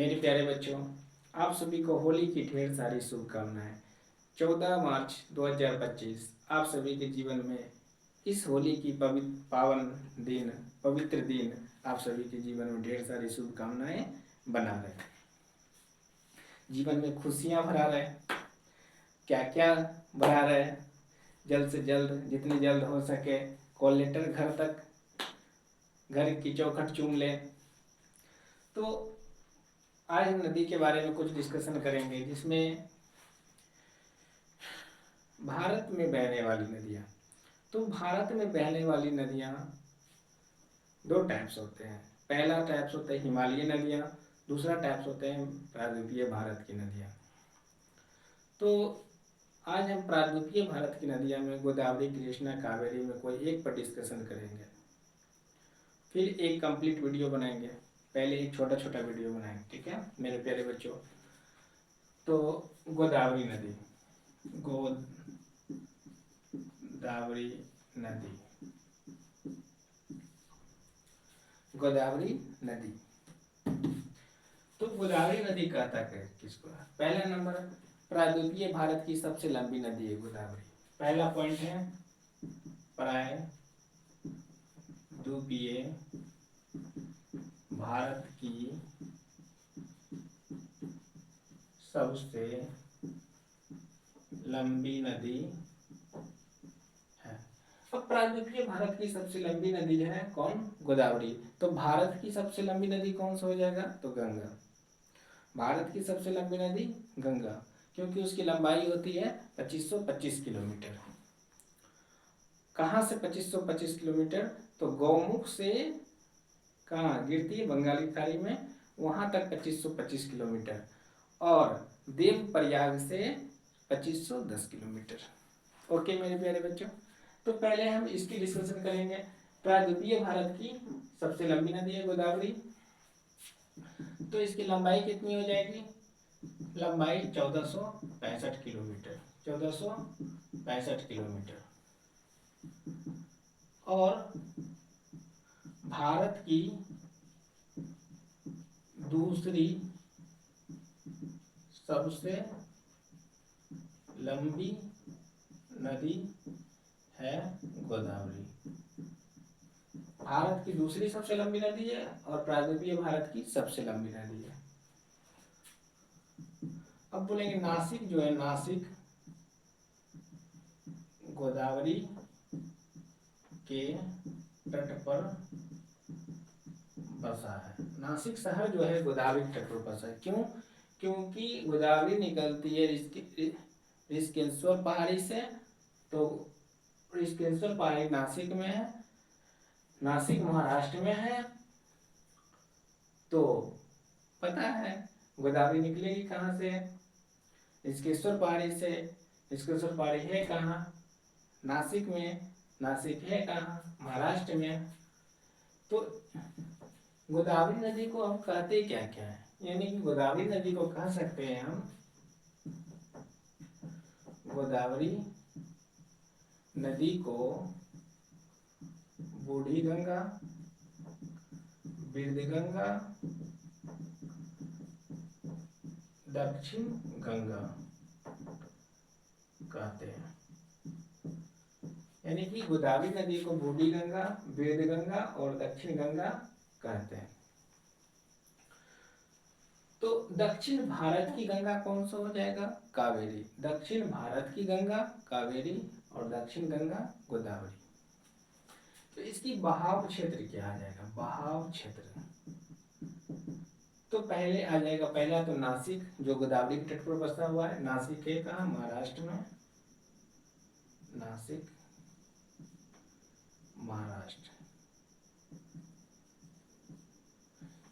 मेरे प्यारे बच्चों, आप सभी को होली की ढेर सारी शुभकामनाएं। 14 मार्च 2025 आप सभी के जीवन में इस होली की पवित्र दिन आप सभी के जीवन में ढेर सारी शुभकामनाएं बना रहे, जीवन में खुशियां भरा रहे। क्या क्या भरा रहे? जल्द से जल्द, जितनी जल्द हो सके कॉल लेटर घर तक, घर की चौखट चूम ले। तो आज हम नदी के बारे में कुछ डिस्कशन करेंगे, जिसमें भारत में बहने वाली नदियाँ। तो भारत में बहने वाली नदियाँ दो टाइप्स होते हैं। पहला टाइप्स होता है हिमालयी नदियाँ, दूसरा टाइप्स होते हैं प्रायद्वीपीय भारत की नदियाँ। तो आज हम प्रायद्वीपीय भारत की नदियाँ में गोदावरी, कृष्णा, कावेरी में कोई एक पर डिस्कशन करेंगे, फिर एक कंप्लीट वीडियो बनाएंगे। पहले एक छोटा छोटा वीडियो बनाएंगे, ठीक है मेरे प्यारे बच्चों। तो गोदावरी नदी, गोदावरी नदी, गोदावरी नदी। तो गोदावरी नदी कहता है किसको? पहला नंबर, प्रायद्वीपीय भारत की सबसे लंबी नदी है गोदावरी। पहला पॉइंट है प्रायद्वीपीय भारत की सबसे लंबी नदी है। अब प्रायद्वीपीय भारत की सबसे लंबी नदी है कौन? गोदावरी। तो भारत की सबसे लंबी नदी कौन सा हो जाएगा? तो गंगा। भारत की सबसे लंबी नदी गंगा, क्योंकि उसकी लंबाई होती है 2525 किलोमीटर। कहाँ से 2525 किलोमीटर? तो गौमुख से कहाँ गिरती है? बंगाली खाड़ी में, वहां तक 2525 किलोमीटर, और देवप्रयाग से 2510 किलोमीटर। ओके मेरे प्यारे बच्चों, तो पहले हम इसकी डिस्कशन करेंगे। प्रायद्वीपीय भारत की सबसे लंबी नदी है गोदावरी। तो इसकी लंबाई कितनी हो जाएगी? लंबाई 1465 किलोमीटर, 1465 किलोमीटर। और भारत की दूसरी सबसे लंबी नदी है गोदावरी। भारत की दूसरी सबसे लंबी नदी है और प्रायद्वीपीय भारत की सबसे लंबी नदी है। अब बोलेंगे नासिक जो है, नासिक गोदावरी के तट पर बसा है। नासिक शहर जो है गोदावरी तट पर बसा है। क्यों? क्योंकि गोदावरी निकलती है ऋषिकेश्वर पहाड़ी से। तो ऋषिकेश्वर पहाड़ी नासिक में है, नासिक महाराष्ट्र में है। तो पता है गोदावरी निकलेगी कहाँ से? ऋषिकेश्वर पहाड़ी से। ऋषिकेश्वर पहाड़ी है कहाँ? नासिक में। नासिक है कहाँ? महाराष्ट्र में। तो गोदावरी नदी को हम कहते क्या क्या है? यानी कि गोदावरी नदी को कह सकते हैं हम गोदावरी नदी को बूढ़ी गंगा, वृद्ध गंगा, दक्षिण गंगा कहते हैं। यानी कि गोदावरी नदी को बूढ़ी गंगा, वृद्ध गंगा और दक्षिण गंगा कहते हैं। तो दक्षिण भारत की गंगा कौन सा हो जाएगा? कावेरी। दक्षिण भारत की गंगा कावेरी और दक्षिण गंगा गोदावरी। तो इसकी बहाव क्षेत्र क्या आ जाएगा? बहाव क्षेत्र तो पहले आ जाएगा, पहला तो नासिक जो गोदावरी के तट पर बसा हुआ है। नासिक है कहाँ? महाराष्ट्र में। नासिक महाराष्ट्र।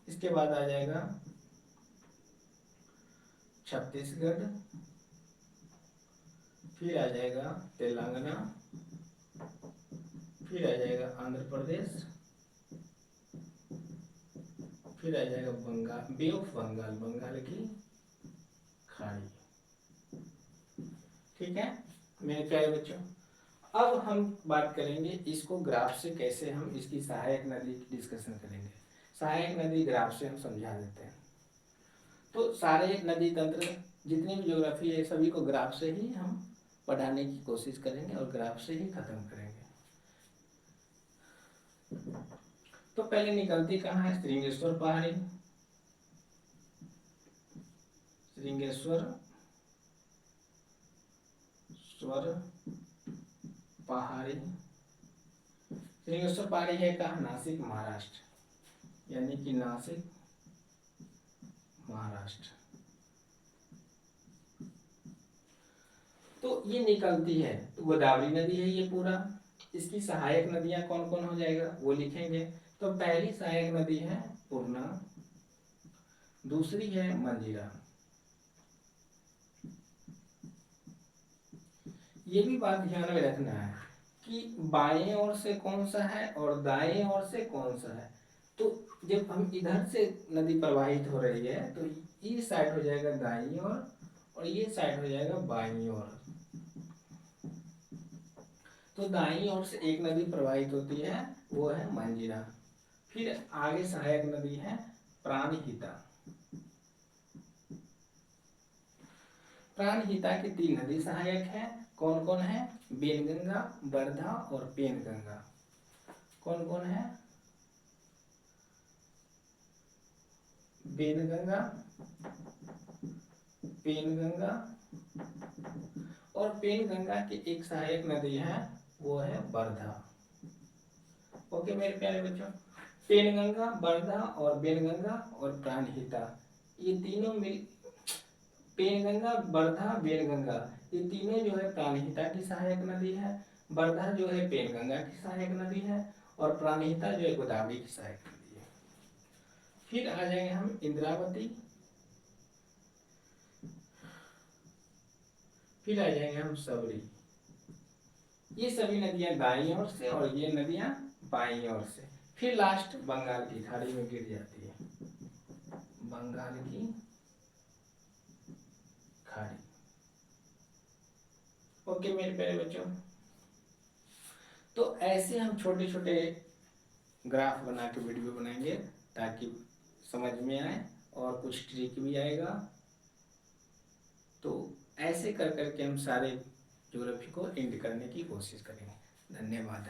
इसके बाद आ जाएगा छत्तीसगढ़, फिर आ जाएगा तेलंगाना, फिर आ जाएगा आंध्र प्रदेश, फिर आ जाएगा बंगाल, बे ऑफ बंगाल, बंगाल की खाड़ी। ठीक है मेरे प्यारे बच्चों, अब हम बात करेंगे इसको ग्राफ से कैसे हम इसकी सहायक नदी की डिस्कशन करेंगे। सहायक नदी ग्राफ से हम समझा देते हैं। तो सारे नदी तंत्र जितनी भी ज्योग्राफी है सभी को ग्राफ से ही हम पढ़ाने की कोशिश करेंगे और ग्राफ से ही खत्म करेंगे। तो पहले निकलती कहाँ है? श्रृंगेश्वर पहाड़ी, श्रृंगेश्वर पहाड़ी। श्रृंगेश्वर पहाड़ी है कहाँ? नासिक महाराष्ट्र, यानी कि नासिक महाराष्ट्र। तो ये निकलती है, तो गोदावरी नदी है ये पूरा। इसकी सहायक नदियां कौन कौन हो जाएगा वो लिखेंगे। तो पहली सहायक नदी है पूर्णा, दूसरी है मंजीरा। ये भी बात ध्यान में रखना है कि बाएं ओर से कौन सा है और दाएं ओर से कौन सा है। तो जब हम इधर से नदी प्रवाहित हो रही है तो ये साइड हो जाएगा दाईं ओर और ये साइड हो जाएगा बाईं ओर। तो दाईं ओर से एक नदी प्रवाहित होती है, वो है मंजीरा। फिर आगे सहायक नदी है प्राणहिता। प्राणहिता की 3 नदी सहायक है। कौन कौन है? बेनगंगा, वर्धा और पेनगंगा। कौन कौन है? बेनगंगा, पेनगंगा और पेनगंगा की एक सहायक नदी है, वो है वर्धा। ओके मेरे प्यारे बच्चों, पेनगंगा, वर्धा और बेनगंगा और प्राणहिता, ये तीनों मिल, पेनगंगा, वर्धा, बेनगंगा, ये तीनों जो है प्राणहिता की सहायक नदी है। वर्धा जो है पेनगंगा की सहायक नदी है और प्राणहिता जो है गोदावरी की सहायक नदी है। फिर आ जाएंगे हम इंद्रावती, फिर आ जाएंगे हम सबरी। ये सभी नदियां दाईं ओर से और ये नदियां बाईं ओर से। फिर लास्ट बंगाल की खाड़ी में गिर जाती है, बंगाल की खाड़ी। ओके मेरे प्यारे बच्चों, तो ऐसे हम छोटे छोटे ग्राफ बना के वीडियो बनाएंगे ताकि समझ में आए और कुछ ट्रिक भी आएगा। तो ऐसे कर करके हम सारे ज्योग्राफी को एंड करने की कोशिश करेंगे। धन्यवाद।